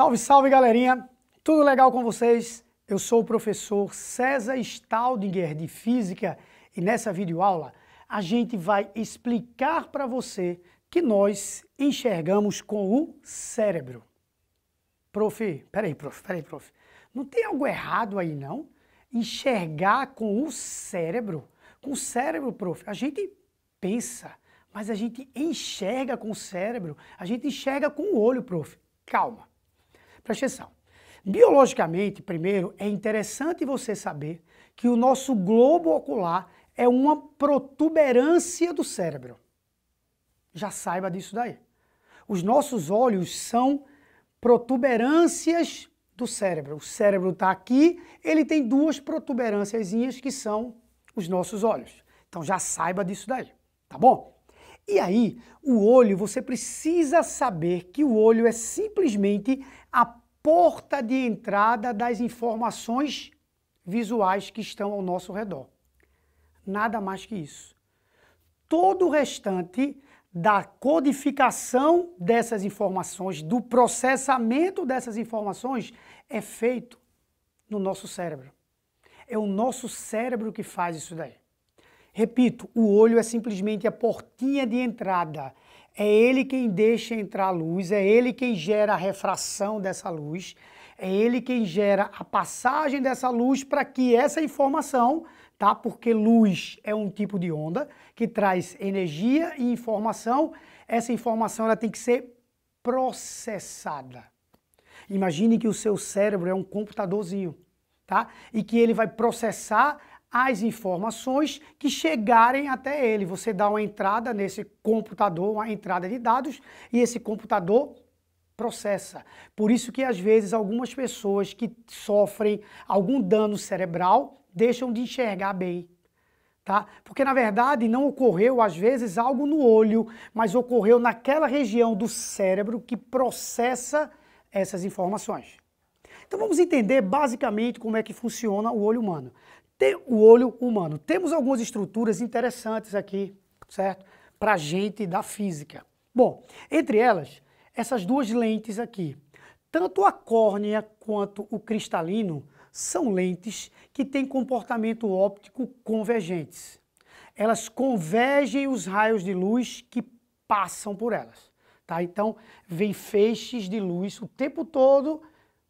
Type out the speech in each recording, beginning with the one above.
Salve, salve, galerinha! Tudo legal com vocês? Eu sou o professor César Staudinger de Física e nessa videoaula a gente vai explicar para você que nós enxergamos com o cérebro. Peraí, prof. Não tem algo errado aí, não? Enxergar com o cérebro? Com o cérebro, prof, a gente pensa, mas a gente enxerga com o cérebro, a gente enxerga com o olho, prof. Calma. Presta atenção. Biologicamente, primeiro, é interessante você saber que o nosso globo ocular é uma protuberância do cérebro. Já saiba disso daí. Os nossos olhos são protuberâncias do cérebro. O cérebro está aqui, ele tem duas protuberânciazinhas que são os nossos olhos. Então já saiba disso daí, tá bom? E aí, o olho, você precisa saber que o olho é simplesmente a porta de entrada das informações visuais que estão ao nosso redor. Nada mais que isso. Todo o restante da codificação dessas informações, do processamento dessas informações, é feito no nosso cérebro. É o nosso cérebro que faz isso daí. Repito, o olho é simplesmente a portinha de entrada. É ele quem deixa entrar a luz, é ele quem gera a refração dessa luz, é ele quem gera a passagem dessa luz para que essa informação, tá? Porque luz é um tipo de onda que traz energia e informação. Essa informação ela tem que ser processada. Imagine que o seu cérebro é um computadorzinho, tá? E que ele vai processar as informações que chegarem até ele. Você dá uma entrada nesse computador, uma entrada de dados, e esse computador processa. Por isso que às vezes algumas pessoas que sofrem algum dano cerebral deixam de enxergar bem, tá? Porque na verdade não ocorreu às vezes algo no olho, mas ocorreu naquela região do cérebro que processa essas informações. Então vamos entender basicamente como é que funciona o olho humano. O olho humano. Temos algumas estruturas interessantes aqui, certo? Para a gente da física. Bom, entre elas, essas duas lentes aqui. Tanto a córnea quanto o cristalino são lentes que têm comportamento óptico convergentes. Elas convergem os raios de luz que passam por elas. Tá? Então, vem feixes de luz o tempo todo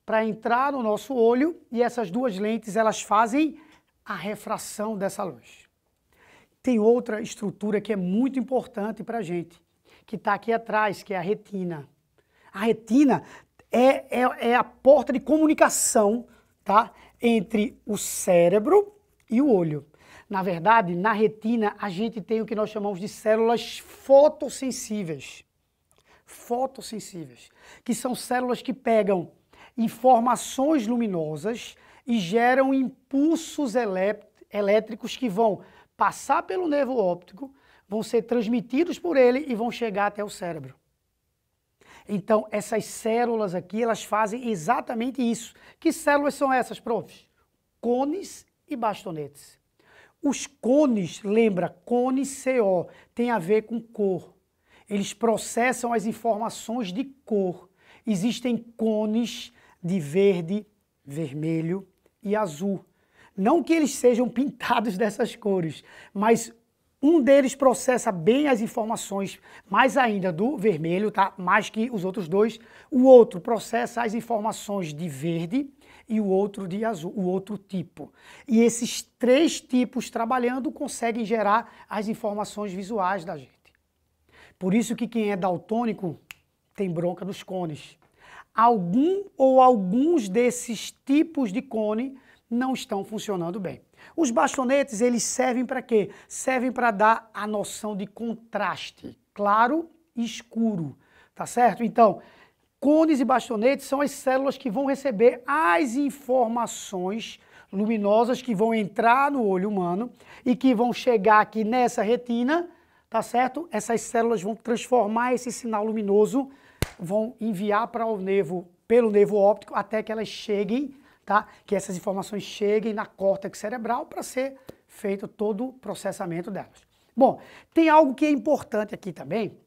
para entrar no nosso olho e essas duas lentes elas fazem a refração dessa luz. Tem outra estrutura que é muito importante para a gente, que está aqui atrás, que é a retina. A retina é a porta de comunicação, tá, entre o cérebro e o olho. Na verdade, na retina, a gente tem o que nós chamamos de células fotossensíveis. Fotossensíveis, que são células que pegam informações luminosas e geram impulsos elétricos que vão passar pelo nervo óptico, vão ser transmitidos por ele e vão chegar até o cérebro. Então, essas células aqui, elas fazem exatamente isso. Que células são essas, profs? Cones e bastonetes. Os cones, lembra, cone CO, tem a ver com cor. Eles processam as informações de cor. Existem cones de verde, vermelho e azul. Não que eles sejam pintados dessas cores, mas um deles processa bem as informações, mais ainda do vermelho, tá? Mais que os outros dois. O outro processa as informações de verde e o outro de azul, o outro tipo. E esses três tipos trabalhando conseguem gerar as informações visuais da gente. Por isso que quem é daltônico tem bronca dos cones. Algum ou alguns desses tipos de cone não estão funcionando bem. Os bastonetes, eles servem para quê? Servem para dar a noção de contraste, claro e escuro, tá certo? Então, cones e bastonetes são as células que vão receber as informações luminosas que vão entrar no olho humano e que vão chegar aqui nessa retina, tá certo? Essas células vão transformar esse sinal luminoso, vão enviar para o nervo, pelo nervo óptico, até que elas cheguem, tá? Que essas informações cheguem na córtex cerebral para ser feito todo o processamento delas. Bom, tem algo que é importante aqui também,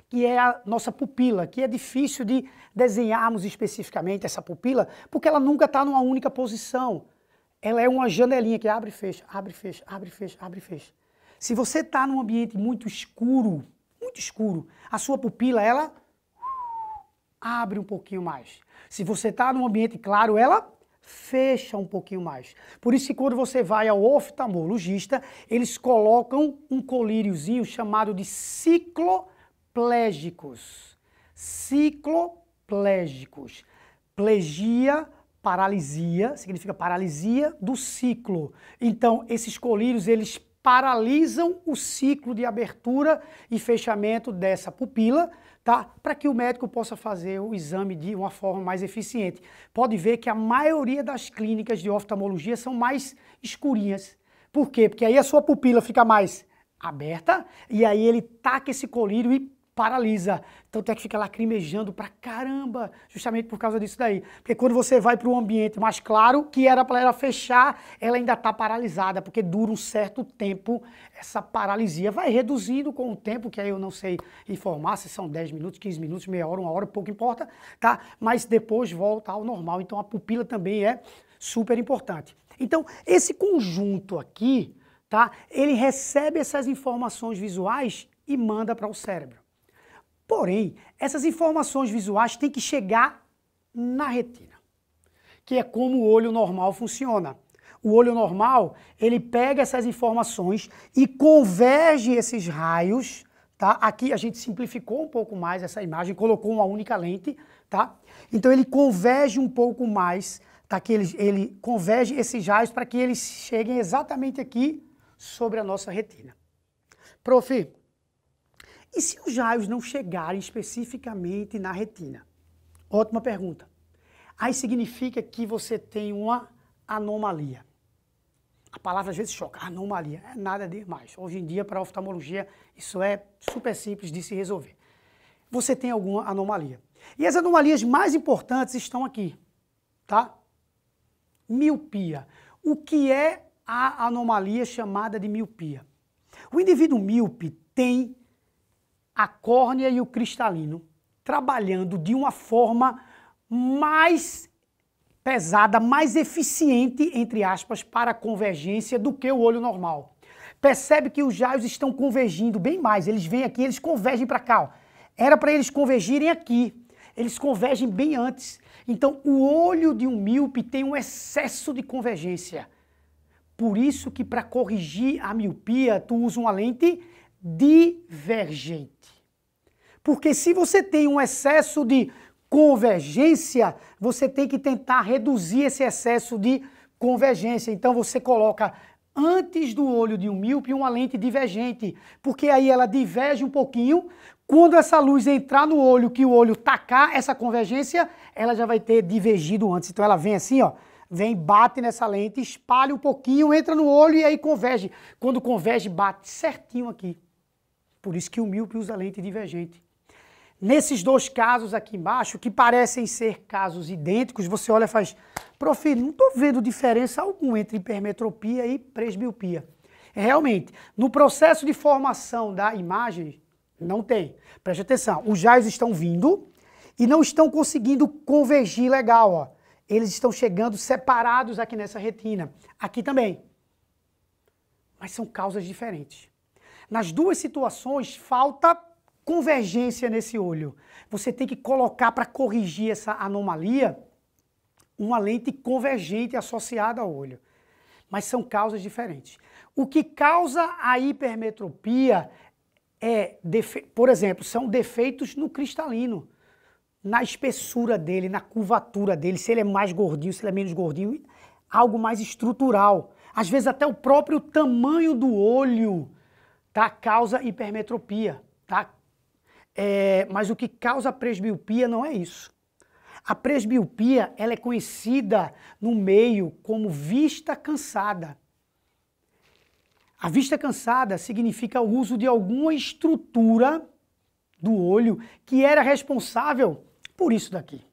que é a nossa pupila, que é difícil de desenharmos especificamente essa pupila, porque ela nunca está numa única posição. Ela é uma janelinha que abre e fecha, abre e fecha, abre e fecha, abre e fecha. Se você está num ambiente muito escuro, a sua pupila, ela abre um pouquinho mais. Se você está num ambiente claro, ela fecha um pouquinho mais. Por isso que quando você vai ao oftalmologista, eles colocam um colíriozinho chamado de cicloplégicos. Cicloplégicos. Plegia, paralisia, significa paralisia do ciclo. Então, esses colírios, eles paralisam o ciclo de abertura e fechamento dessa pupila, tá? Para que o médico possa fazer o exame de uma forma mais eficiente. Pode ver que a maioria das clínicas de oftalmologia são mais escurinhas. Por quê? Porque aí a sua pupila fica mais aberta e aí ele taca esse colírio e paralisa. Então tem que ficar lacrimejando pra caramba, justamente por causa disso daí. Porque quando você vai para um ambiente mais claro, que era para ela fechar, ela ainda está paralisada, porque dura um certo tempo essa paralisia. Vai reduzindo com o tempo, que aí eu não sei informar se são 10 minutos, 15 minutos, meia hora, uma hora, pouco importa, tá? Mas depois volta ao normal. Então a pupila também é super importante. Então esse conjunto aqui, tá? Ele recebe essas informações visuais e manda para o cérebro. Porém, essas informações visuais têm que chegar na retina, que é como o olho normal funciona. O olho normal, ele pega essas informações e converge esses raios, tá? Aqui a gente simplificou um pouco mais essa imagem, colocou uma única lente, tá? Então ele converge um pouco mais, tá? Que ele converge esses raios para que eles cheguem exatamente aqui sobre a nossa retina. Prof, e se os raios não chegarem especificamente na retina? Ótima pergunta. Aí significa que você tem uma anomalia. A palavra às vezes choca, anomalia, é nada demais. Hoje em dia, para a oftalmologia, isso é super simples de se resolver. Você tem alguma anomalia. E as anomalias mais importantes estão aqui, tá? Miopia. O que é a anomalia chamada de miopia? O indivíduo míope tem a córnea e o cristalino trabalhando de uma forma mais pesada, mais eficiente, entre aspas, para a convergência do que o olho normal. Percebe que os raios estão convergindo bem mais, eles vêm aqui, eles convergem para cá. Ó. Era para eles convergirem aqui, eles convergem bem antes. Então, o olho de um míope tem um excesso de convergência. Por isso que para corrigir a miopia, tu usa uma lente divergente. Porque se você tem um excesso de convergência, você tem que tentar reduzir esse excesso de convergência. Então você coloca antes do olho de um míope uma lente divergente, porque aí ela diverge um pouquinho. Quando essa luz entrar no olho, que o olho tacar essa convergência, ela já vai ter divergido antes. Então ela vem assim, ó, vem, bate nessa lente, espalha um pouquinho, entra no olho e aí converge. Quando converge, bate certinho aqui. Por isso que o míope usa lente divergente. Nesses dois casos aqui embaixo, que parecem ser casos idênticos, você olha e faz, prof, não estou vendo diferença alguma entre hipermetropia e presbiopia. Realmente, no processo de formação da imagem, não tem. Preste atenção, os raios estão vindo e não estão conseguindo convergir legal. Ó. Eles estão chegando separados aqui nessa retina. Aqui também. Mas são causas diferentes. Nas duas situações, falta convergência nesse olho. Você tem que colocar para corrigir essa anomalia uma lente convergente associada ao olho. Mas são causas diferentes. O que causa a hipermetropia é, por exemplo, são defeitos no cristalino, na espessura dele, na curvatura dele, se ele é mais gordinho, se ele é menos gordinho, algo mais estrutural. Às vezes até o próprio tamanho do olho, tá, causa hipermetropia, tá? Mas o que causa presbiopia não é isso. A presbiopia, ela é conhecida no meio como vista cansada. A vista cansada significa o uso de alguma estrutura do olho que era responsável por isso daqui.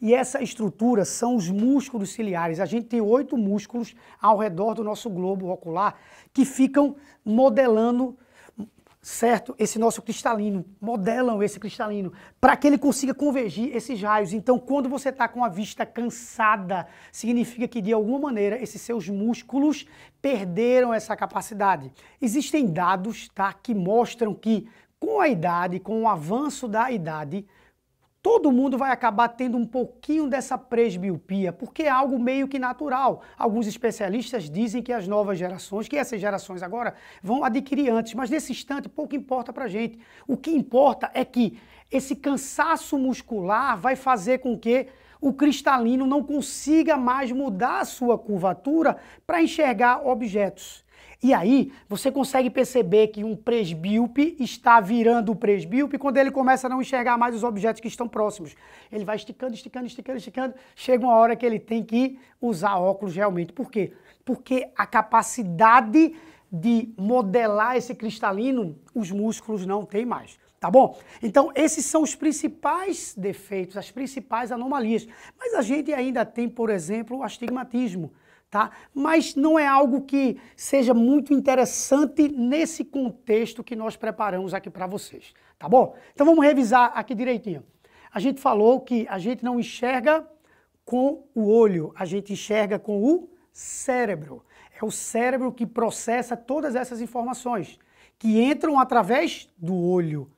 E essa estrutura são os músculos ciliares. A gente tem 8 músculos ao redor do nosso globo ocular que ficam modelando certo? Esse nosso cristalino, modelam esse cristalino, para que ele consiga convergir esses raios. Então, quando você está com a vista cansada, significa que, de alguma maneira, esses seus músculos perderam essa capacidade. Existem dados, tá, que mostram que, com a idade, com o avanço da idade, todo mundo vai acabar tendo um pouquinho dessa presbiopia, porque é algo meio que natural. Alguns especialistas dizem que as novas gerações, que essas gerações agora vão adquirir antes, mas nesse instante pouco importa pra gente. O que importa é que esse cansaço muscular vai fazer com que o cristalino não consiga mais mudar a sua curvatura para enxergar objetos. E aí, você consegue perceber que um presbíope está virando o presbíope quando ele começa a não enxergar mais os objetos que estão próximos. Ele vai esticando, esticando, esticando, esticando, chega uma hora que ele tem que usar óculos realmente. Por quê? Porque a capacidade de modelar esse cristalino, os músculos não têm mais. Tá bom? Então, esses são os principais defeitos, as principais anomalias. Mas a gente ainda tem, por exemplo, o astigmatismo. Tá? Mas não é algo que seja muito interessante nesse contexto que nós preparamos aqui para vocês, tá bom? Então vamos revisar aqui direitinho. A gente falou que a gente não enxerga com o olho, a gente enxerga com o cérebro. É o cérebro que processa todas essas informações, que entram através do olho.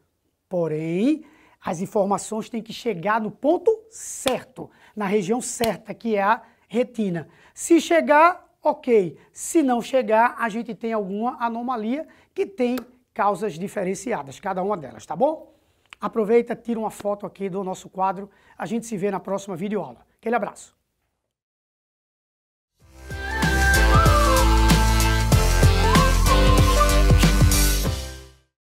Porém, as informações têm que chegar no ponto certo, na região certa, que é a retina. Se chegar, ok. Se não chegar, a gente tem alguma anomalia que tem causas diferenciadas, cada uma delas, tá bom? Aproveita, tira uma foto aqui do nosso quadro. A gente se vê na próxima videoaula. Aquele abraço.